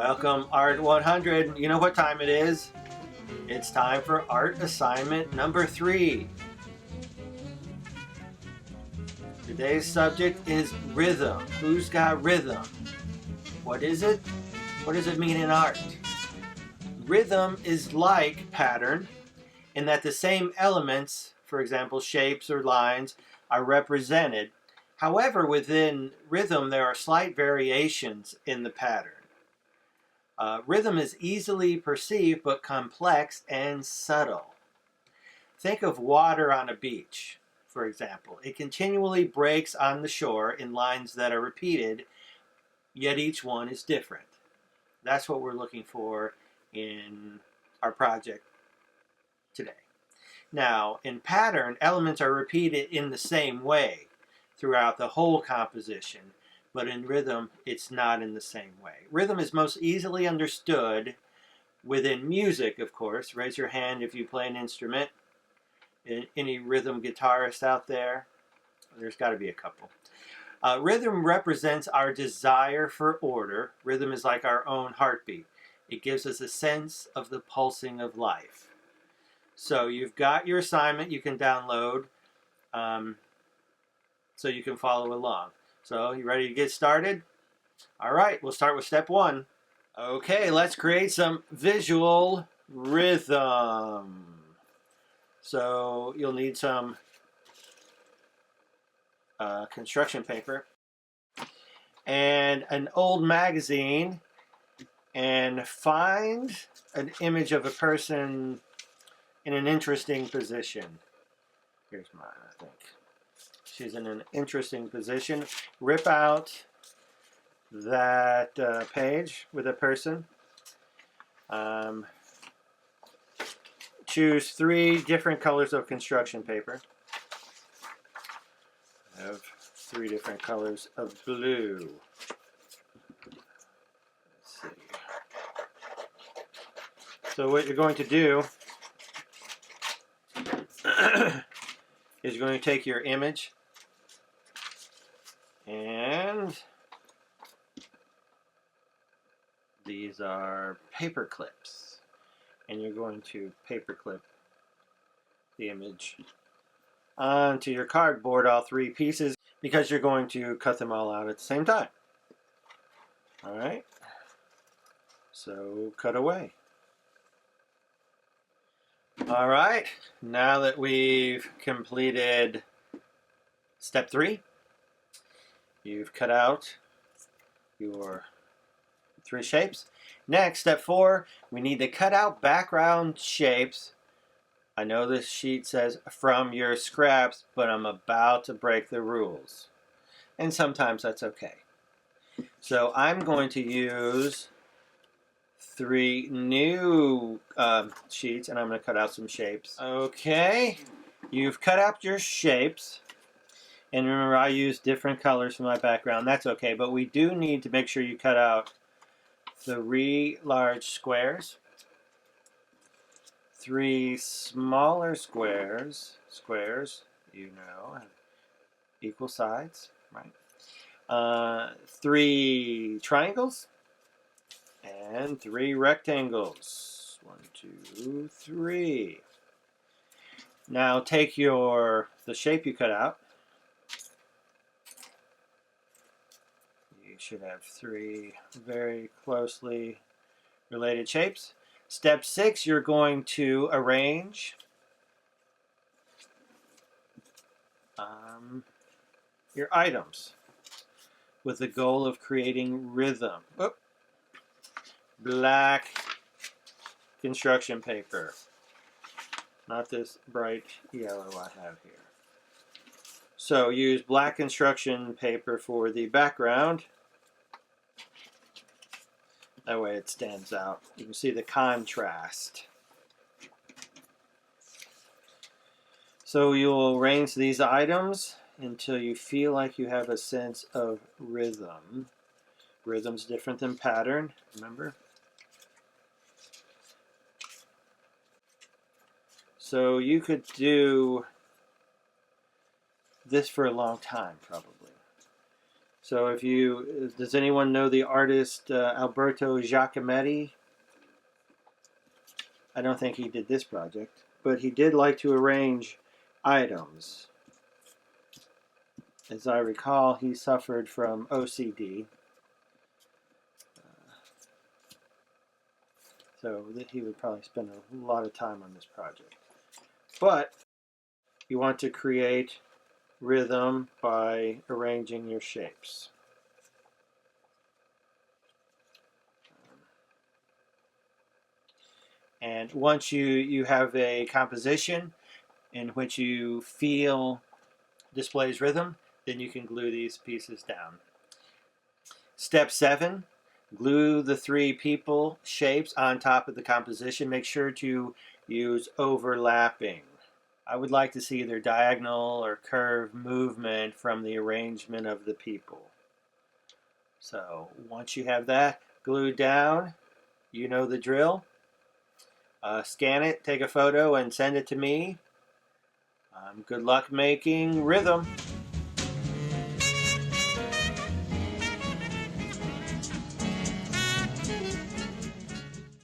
Welcome, Art 100. You know what time it is? It's time for art assignment number 3. Today's subject is rhythm. Who's got rhythm? What is it? What does it mean in art? Rhythm is like pattern in that the same elements, for example, shapes or lines, are represented. However, within rhythm, there are slight variations in the pattern. Rhythm is easily perceived but complex and subtle. Think of water on a beach, for example. It continually breaks on the shore in lines that are repeated, yet each one is different. That's what we're looking for in our project today. Now, in pattern, elements are repeated in the same way throughout the whole composition, but in rhythm, it's not in the same way. Rhythm is most easily understood within music, of course. Raise your hand if you play an instrument. Any rhythm guitarists out there? There's got to be a couple. Rhythm represents our desire for order. Rhythm is like our own heartbeat. It gives us a sense of the pulsing of life. So you've got your assignment you can download so you can follow along. So you ready to get started? All right, we'll start with step 1. Okay, let's create some visual rhythm. So you'll need some construction paper and an old magazine, and find an image of a person in an interesting position. Here's mine, I think. She's in an interesting position. Rip out that page with a person. Choose 3 different colors of construction paper. I have 3 different colors of blue. Let's see. So what you're going to do is you're going to take your image and these are paper clips, and you're going to paper clip the image onto your cardboard, all 3 pieces, because you're going to cut them all out at the same time. All right, so cut away. All right, now that we've completed step 3, you've cut out your 3 shapes. Next, step 4, we need to cut out background shapes. I know this sheet says from your scraps, but I'm about to break the rules. And sometimes that's okay. So I'm going to use 3 new sheets, and I'm going to cut out some shapes. Okay, you've cut out your shapes. And remember, I use different colors for my background. That's okay, but we do need to make sure you cut out 3 large squares, 3 smaller squares, you know, have equal sides, right? 3 triangles, and 3 rectangles. 1, 2, 3. Now take the shape you cut out. You should have 3 very closely related shapes. Step 6, you're going to arrange your items with the goal of creating rhythm. Oop. Black construction paper, not this bright yellow I have here. So use black construction paper for the background. That way it stands out. You can see the contrast. So you'll arrange these items until you feel like you have a sense of rhythm. Rhythm's different than pattern, remember? So you could do this for a long time, probably. So does anyone know the artist Alberto Giacometti? I don't think he did this project, but he did like to arrange items. As I recall, he suffered from OCD. So he would probably spend a lot of time on this project. But you want to create rhythm by arranging your shapes. And once you have a composition in which you feel displays rhythm, then you can glue these pieces down. Step 7, glue the 3 people shapes on top of the composition. Make sure to use overlapping. I would like to see either diagonal or curved movement from the arrangement of the people. So once you have that glued down, you know the drill. Scan it, take a photo, and send it to me. Good luck making rhythm.